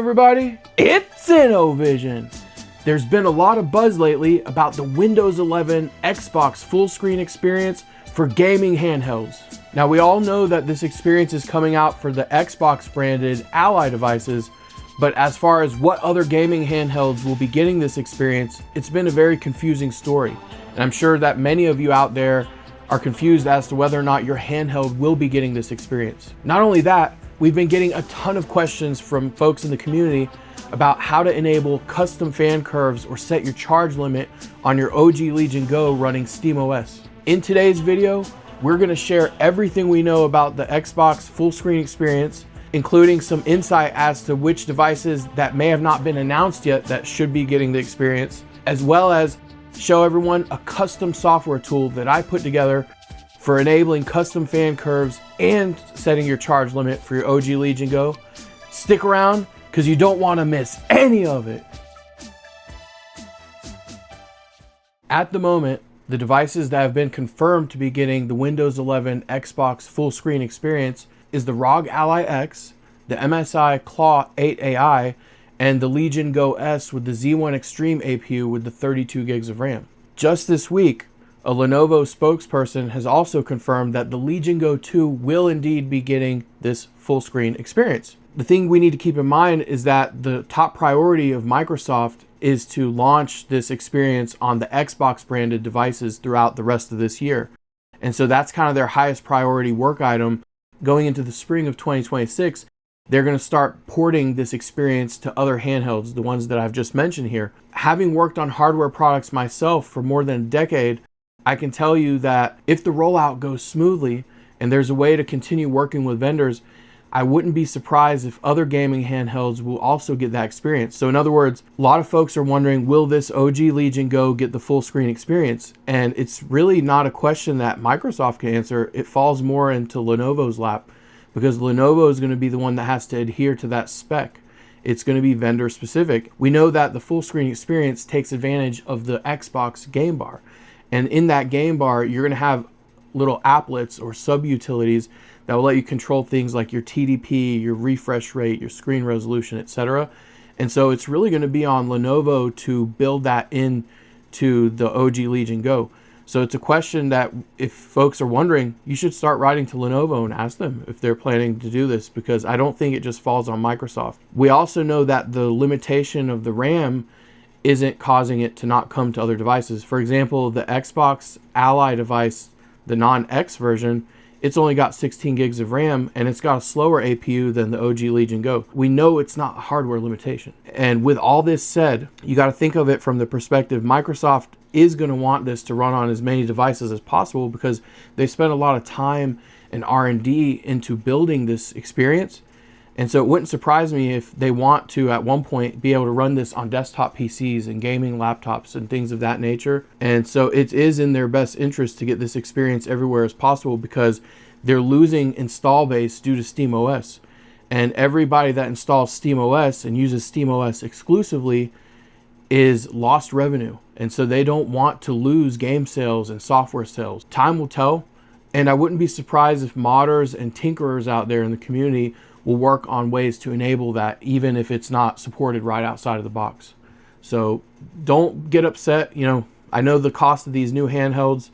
everybody, it's InnoVision. There's been a lot of buzz lately about the Windows 11 Xbox full screen experience for gaming handhelds. Now we all know that this experience is coming out for the Xbox branded Ally devices, but as far as what other gaming handhelds will be getting this experience, it's been a very confusing story. And I'm sure that many of you out there are confused as to whether or not your handheld will be getting this experience. Not only that, we've been getting a ton of questions from folks in the community about how to enable custom fan curves or set your charge limit on your OG Legion Go running SteamOS. In today's video, we're gonna share everything we know about the Xbox full screen experience, including some insight as to which devices that may have not been announced yet that should be getting the experience, as well as show everyone a custom software tool that I put together for enabling custom fan curves and setting your charge limit for your OG Legion Go. Stick around because you don't want to miss any of it. At the moment, the devices that have been confirmed to be getting the Windows 11 Xbox full screen experience is the ROG Ally X, the MSI Claw 8 AI, and the Legion Go S with the Z1 Extreme APU with the 32 gigs of RAM. Just this week, a Lenovo spokesperson has also confirmed that the Legion Go 2 will indeed be getting this full screen experience. The thing we need to keep in mind is that the top priority of Microsoft is to launch this experience on the Xbox branded devices throughout the rest of this year. And so that's kind of their highest priority work item. Going into the spring of 2026, they're going to start porting this experience to other handhelds, the ones that I've just mentioned here. Having worked on hardware products myself for more than a decade, I can tell you that if the rollout goes smoothly and there's a way to continue working with vendors, I wouldn't be surprised if other gaming handhelds will also get that experience. So in other words, a lot of folks are wondering, will this OG Legion Go get the full screen experience? And it's really not a question that Microsoft can answer. It falls more into Lenovo's lap because Lenovo is going to be the one that has to adhere to that spec. It's going to be vendor specific. We know that the full screen experience takes advantage of the Xbox game bar. And in that game bar, you're going to have little applets or sub-utilities that will let you control things like your TDP, your refresh rate, your screen resolution, etc. And so it's really going to be on Lenovo to build that into the OG Legion Go. So it's a question that if folks are wondering, you should start writing to Lenovo and ask them if they're planning to do this, because I don't think it just falls on Microsoft. We also know that the limitation of the RAM isn't causing it to not come to other devices. For example, the Xbox Ally device, the non-X version, it's only got 16 gigs of RAM and it's got a slower APU than the OG Legion Go. We know it's not a hardware limitation. And with all this said, you got to think of it from the perspective Microsoft is going to want this to run on as many devices as possible because they spent a lot of time and R&D into building this experience. And so it wouldn't surprise me if they want to, at one point, be able to run this on desktop PCs and gaming laptops and things of that nature. And so it is in their best interest to get this experience everywhere as possible because they're losing install base due to SteamOS. And everybody that installs SteamOS and uses SteamOS exclusively is lost revenue. And so they don't want to lose game sales and software sales. Time will tell. And I wouldn't be surprised if modders and tinkerers out there in the community will work on ways to enable that, even if it's not supported right outside of the box. So don't get upset. You know, I know the cost of these new handhelds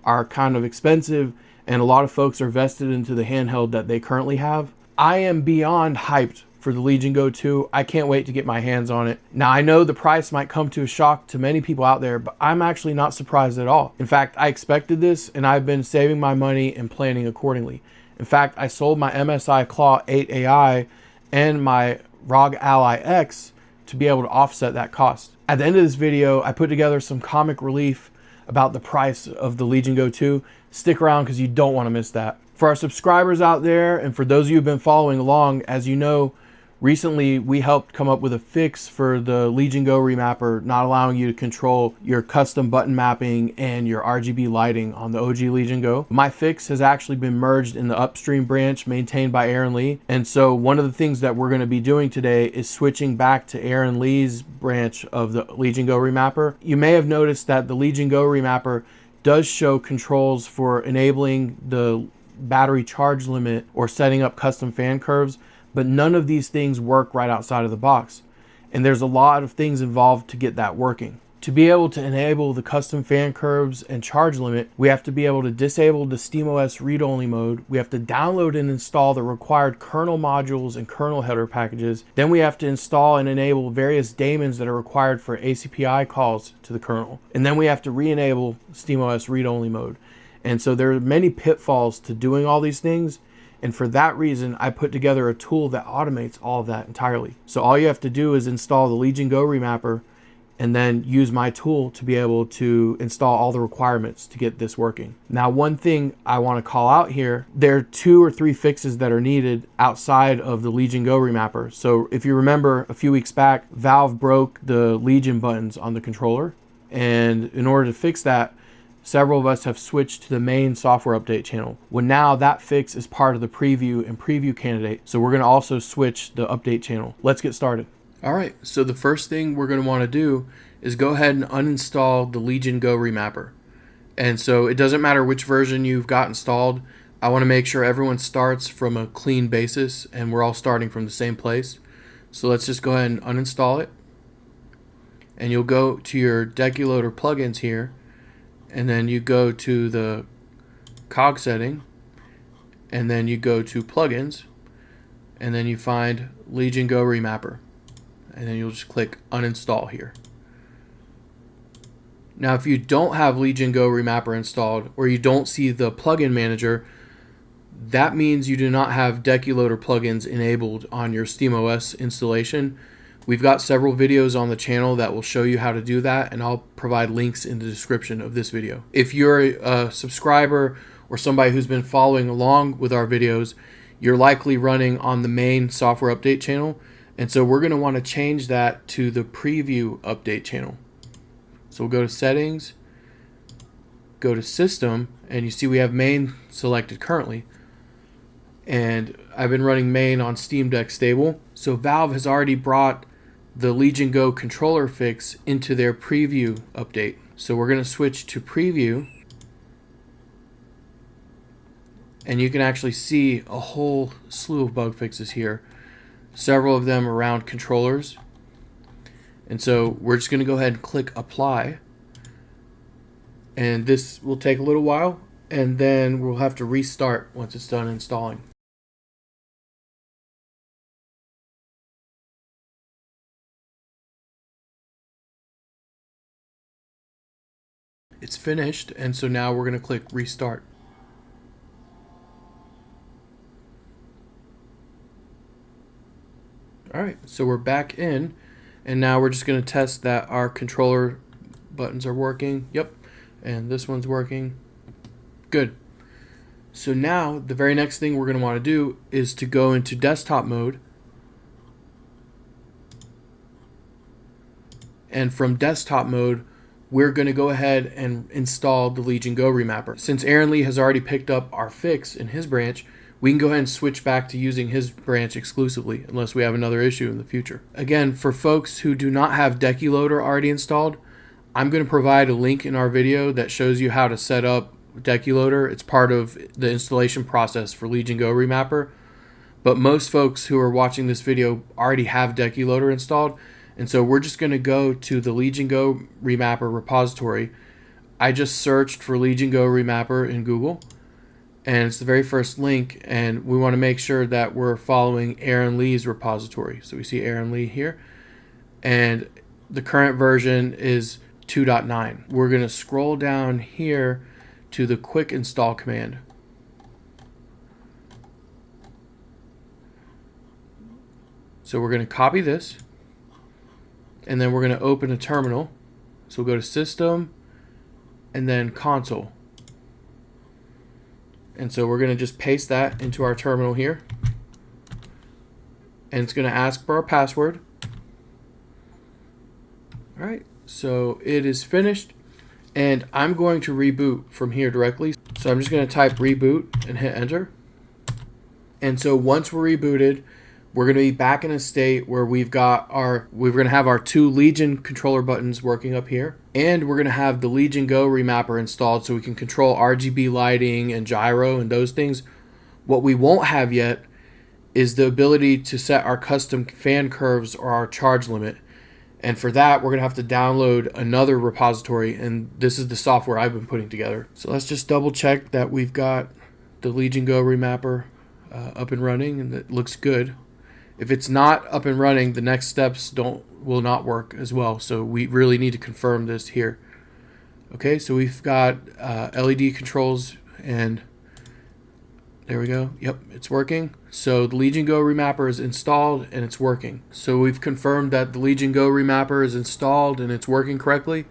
are kind of expensive and a lot of folks are vested into the handheld that they currently have. I am beyond hyped for the Legion Go 2. I can't wait to get my hands on it. Now I know the price might come to a shock to many people out there, but I'm actually not surprised at all. In fact, I expected this and I've been saving my money and planning accordingly. In fact, I sold my MSI Claw 8 AI and my ROG Ally X to be able to offset that cost. At the end of this video, I put together some comic relief about the price of the Legion Go 2. Stick around because you don't want to miss that. For our subscribers out there, and for those of you who've been following along, as you know, recently we helped come up with a fix for the Legion Go remapper, not allowing you to control your custom button mapping and your RGB lighting on the OG Legion Go. My fix has actually been merged in the upstream branch maintained by Aaron Lee. And so one of the things that we're going to be doing today is switching back to Aaron Lee's branch of the Legion Go remapper. You may have noticed that the Legion Go remapper does show controls for enabling the battery charge limit or setting up custom fan curves, But none of these things work right outside of the box. And there's a lot of things involved to get that working. To be able to enable the custom fan curves and charge limit, we have to be able to disable the SteamOS read-only mode. We have to download and install the required kernel modules and kernel header packages. Then we have to install and enable various daemons that are required for ACPI calls to the kernel. And then we have to re-enable SteamOS read-only mode. And so there are many pitfalls to doing all these things. And for that reason, I put together a tool that automates all of that entirely. So all you have to do is install the Legion Go remapper and then use my tool to be able to install all the requirements to get this working. Now, one thing I want to call out here, there are 2 or 3 fixes that are needed outside of the Legion Go remapper. So if you remember a few weeks back, Valve broke the Legion buttons on the controller. And in order to fix that, several of us have switched to the main software update channel. Well, now that fix is part of the preview and preview candidate. So we're going to also switch the update channel. Let's get started. All right, so the first thing we're going to want to do is go ahead and uninstall the Legion Go remapper. And so it doesn't matter which version you've got installed. I want to make sure everyone starts from a clean basis and we're all starting from the same place. So let's just go ahead and uninstall it. And you'll go to your DecuLoader plugins here, and then you go to the cog setting, and then you go to plugins, and then you find Legion Go remapper. And then you'll just click uninstall here. Now, if you don't have Legion Go remapper installed, or you don't see the plugin manager, that means you do not have DecuLoader plugins enabled on your SteamOS installation. We've got several videos on the channel that will show you how to do that, and I'll provide links in the description of this video. If you're a subscriber or somebody who's been following along with our videos, you're likely running on the main software update channel. And so we're going to want to change that to the preview update channel. So we'll go to settings, go to system, and you see we have main selected currently. And I've been running main on Steam Deck stable. So Valve has already brought the Legion Go controller fix into their preview update. So we're going to switch to preview. And you can actually see a whole slew of bug fixes here. Several of them around controllers. And so we're just going to go ahead and click apply. And this will take a little while, and then we'll have to restart once it's done installing. It's finished, and so now we're going to click restart. Alright, so we're back in, and now we're just going to test that our controller buttons are working. Yep, and this one's working. Good. So now the very next thing we're going to want to do is to go into desktop mode. And from desktop mode, we're going to go ahead and install the Legion Go remapper. Since Aaron Lee has already picked up our fix in his branch, we can go ahead and switch back to using his branch exclusively unless we have another issue in the future. Again, for folks who do not have DecuLoader already installed, I'm going to provide a link in our video that shows you how to set up DecuLoader. It's part of the installation process for Legion Go remapper. But most folks who are watching this video already have DecuLoader installed, and so we're just going to go to the Legion Go remapper repository. I just searched for Legion Go remapper in Google, and it's the very first link, and we want to make sure that we're following Aaron Lee's repository. So we see Aaron Lee here, and the current version is 2.9. We're going to scroll down here to the quick install command. So we're going to copy this, and then we're going to open a terminal. So we'll go to System, and then Console. And so we're going to just paste that into our terminal here. And it's going to ask for our password. All right, so it is finished. And I'm going to reboot from here directly. So I'm just going to type reboot and hit enter. And so once we're rebooted, we're going to be back in a state where we're going to have our 2 Legion controller buttons working up here. And we're going to have the Legion Go remapper installed so we can control RGB lighting and gyro and those things. What we won't have yet is the ability to set our custom fan curves or our charge limit. And for that, we're going to have to download another repository, and this is the software I've been putting together. So let's just double check that we've got the Legion Go remapper up and running, and it looks good. If it's not up and running, the next steps will not work as well. So we really need to confirm this here. Okay, so we've got LED controls, and there we go. Yep, it's working. So the Legion Go remapper is installed and it's working. So we've confirmed that the Legion Go remapper is installed and it's working correctly.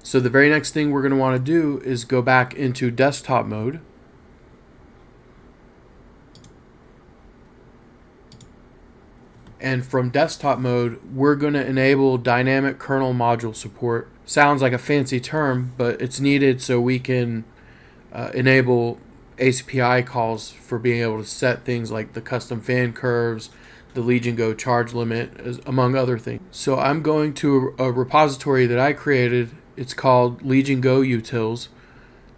So the very next thing we're going to want to do is go back into desktop mode. And from desktop mode, we're going to enable dynamic kernel module support. Sounds like a fancy term, but it's needed so we can enable ACPI calls for being able to set things like the custom fan curves, the Legion Go charge limit, among other things. So I'm going to a repository that I created. It's called Legion Go Utils,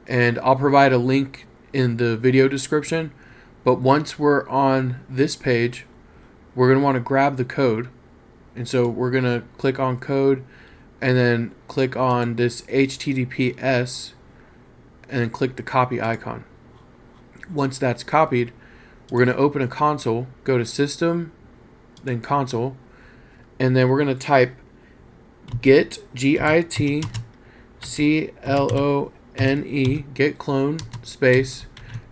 and I'll provide a link in the video description. But once we're on this page, we're going to want to grab the code. And so we're going to click on code and then click on this HTTPS and then click the copy icon. Once that's copied, we're going to open a console, go to System, then Console, and then we're going to type git, Git, clone, git clone, space,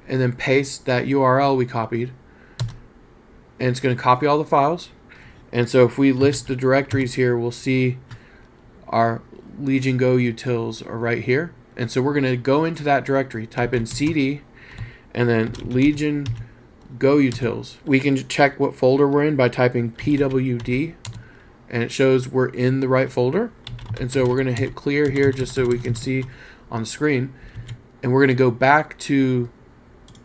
and then paste that URL we copied. And it's going to copy all the files. And so if we list the directories here, we'll see our Legion Go utils are right here. And so we're going to go into that directory, type in cd, and then Legion Go utils. We can check what folder we're in by typing pwd, and it shows we're in the right folder. And so we're going to hit clear here just so we can see on the screen. And we're going to go back to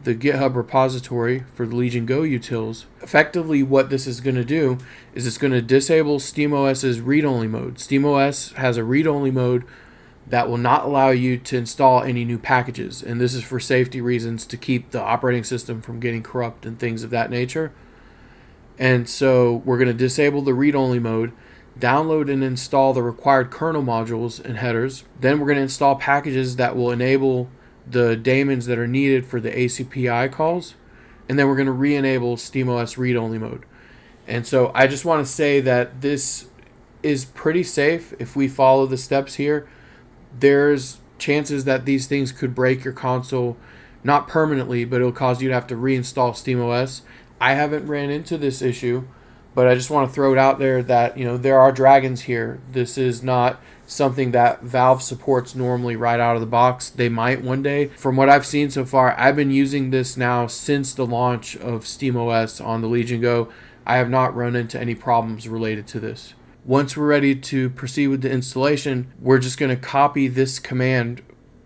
the GitHub repository for the Legion Go utils. Effectively, what this is going to do is it's going to disable SteamOS's read-only mode. SteamOS has a read-only mode that will not allow you to install any new packages, and this is for safety reasons, to keep the operating system from getting corrupt and things of that nature. And so we're going to disable the read-only mode, download and install the required kernel modules and headers. Then we're going to install packages that will enable the daemons that are needed for the ACPI calls, and then we're going to re-enable SteamOS read-only mode. And so I just want to say that this is pretty safe if we follow the steps here. There's chances that these things could break your console, not permanently, but it'll cause you to have to reinstall SteamOS. I haven't ran into this issue, but I just want to throw it out there that, you know, there are dragons here. This is not something that Valve supports normally right out of the box. They might one day. From what I've seen so far, I've been using this now since the launch of SteamOS on the Legion Go. I have not run into any problems related to this. Once we're ready to proceed with the installation, we're just going to copy this command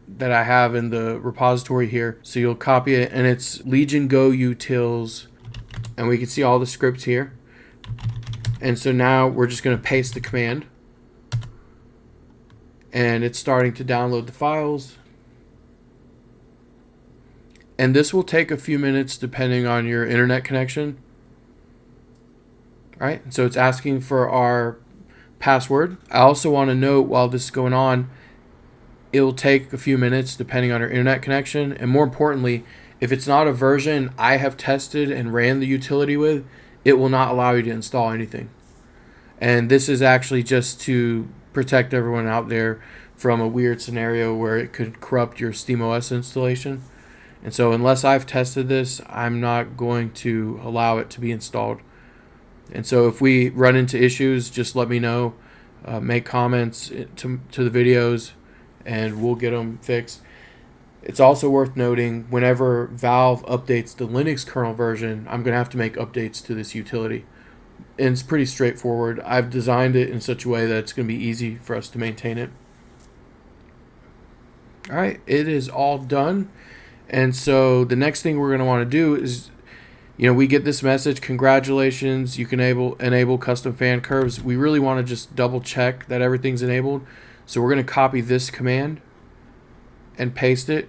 that I have in the repository here. So you'll copy it, and it's Legion Go utils, and we can see all the scripts here. And so now we're just going to paste the command, and it's starting to download the files. And this will take a few minutes depending on your internet connection. All right, so it's asking for our password. I also want to note, while this is going on, it will take a few minutes depending on your internet connection. And more importantly, if it's not a version I have tested and ran the utility with, it will not allow you to install anything. And this is actually just to protect everyone out there from a weird scenario where it could corrupt your SteamOS installation. And so unless I've tested this, I'm not going to allow it to be installed. And so if we run into issues, just let me know, make comments to the videos, and we'll get them fixed. It's also worth noting, whenever Valve updates the Linux kernel version, I'm going to have to make updates to this utility. And it's pretty straightforward. I've designed it in such a way that it's going to be easy for us to maintain it. All right, it is all done. And so the next thing we're going to want to do is, we get this message, congratulations, you can enable custom fan curves. We really want to just double check that everything's enabled. So we're going to copy this command and paste it.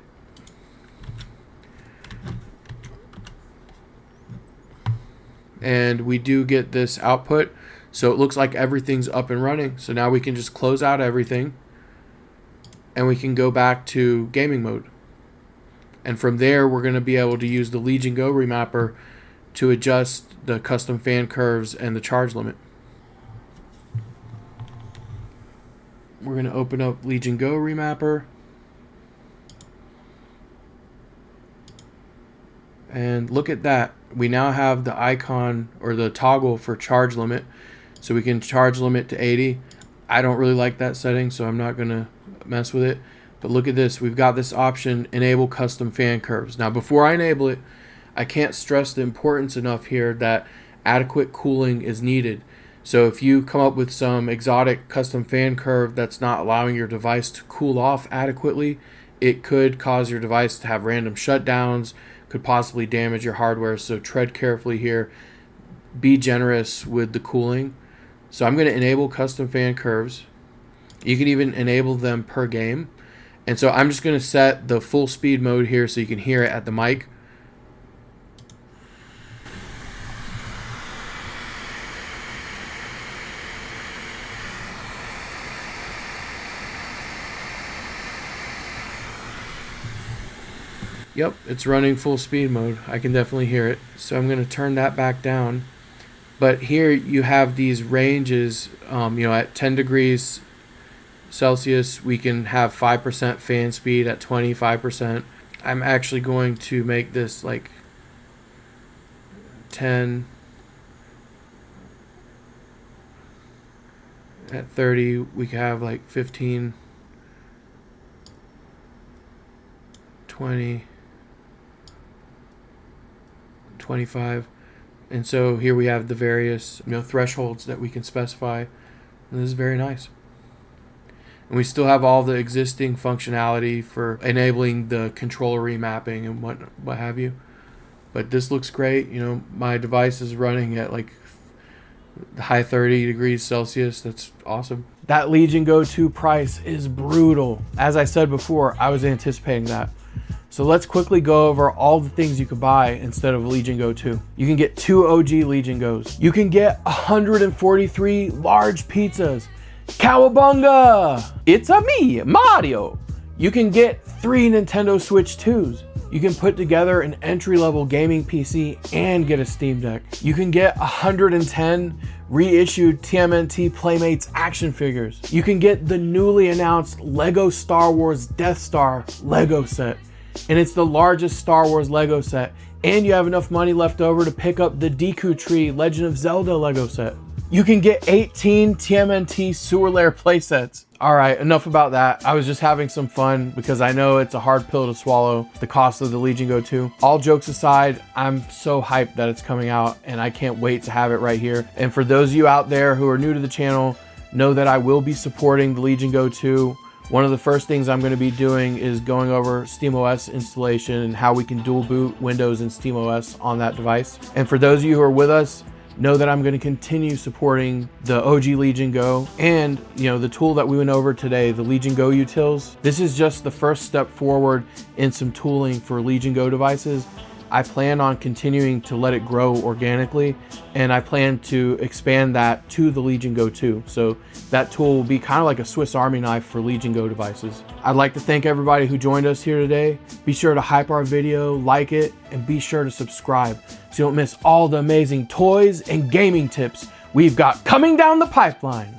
and we do get this output. So it looks like everything's up and running. So now we can just close out everything and we can go back to gaming mode. And from there, we're going to be able to use the Legion Go remapper to adjust the custom fan curves and the charge limit. We're going to open up Legion Go remapper. And look at that. We now have the icon or the toggle for charge limit. So we can charge limit to 80. I don't really like that setting, so I'm not going to mess with it. But look at this. We've got this option, enable custom fan curves. Now, before I enable it, I can't stress the importance enough here that adequate cooling is needed. So if you come up with some exotic custom fan curve that's not allowing your device to cool off adequately, it could cause your device to have random shutdowns, could possibly damage your hardware. So tread carefully here. Be generous with the cooling. So I'm going to enable custom fan curves. You can even enable them per game. And so I'm just going to set the full speed mode here so you can hear it at the mic. Yep, it's running full speed mode. I can definitely hear it. So I'm going to turn that back down. But here you have these ranges, at 10 degrees Celsius, we can have 5% fan speed at 25%. I'm actually going to make this like 10. At 30, we can have like 15, 20, 25. And so here we have the various thresholds that we can specify. And this is very nice. And we still have all the existing functionality for enabling the controller remapping and what have you. But this looks great. My device is running at like the high 30 degrees Celsius. That's awesome. That Legion Go 2 price is brutal. As I said before, I was anticipating that. So let's quickly go over all the things you could buy instead of Legion Go 2. You can get 2 OG Legion Go's. You can get 143 large pizzas. Cowabunga! It's a me, Mario. You can get 3 Nintendo Switch 2s. You can put together an entry-level gaming PC and get a Steam Deck. You can get 110 reissued TMNT Playmates action figures. You can get the newly announced Lego Star Wars Death Star Lego set. And it's the largest Star Wars Lego set. And you have enough money left over to pick up the Deku Tree Legend of Zelda Lego set. You can get 18 TMNT Sewer Lair playsets. All right, enough about that. I was just having some fun because I know it's a hard pill to swallow, the cost of the Legion Go 2. All jokes aside, I'm so hyped that it's coming out and I can't wait to have it right here. And for those of you out there who are new to the channel, know that I will be supporting the Legion Go 2. One of the first things I'm going to be doing is going over SteamOS installation and how we can dual boot Windows and SteamOS on that device. And for those of you who are with us, know that I'm going to continue supporting the OG Legion Go and the tool that we went over today, the Legion Go utils. This is just the first step forward in some tooling for Legion Go devices. I plan on continuing to let it grow organically, and I plan to expand that to the Legion Go 2. So that tool will be kind of like a Swiss Army knife for Legion Go devices. I'd like to thank everybody who joined us here today. Be sure to hype our video, like it, and be sure to subscribe so you don't miss all the amazing toys and gaming tips we've got coming down the pipeline.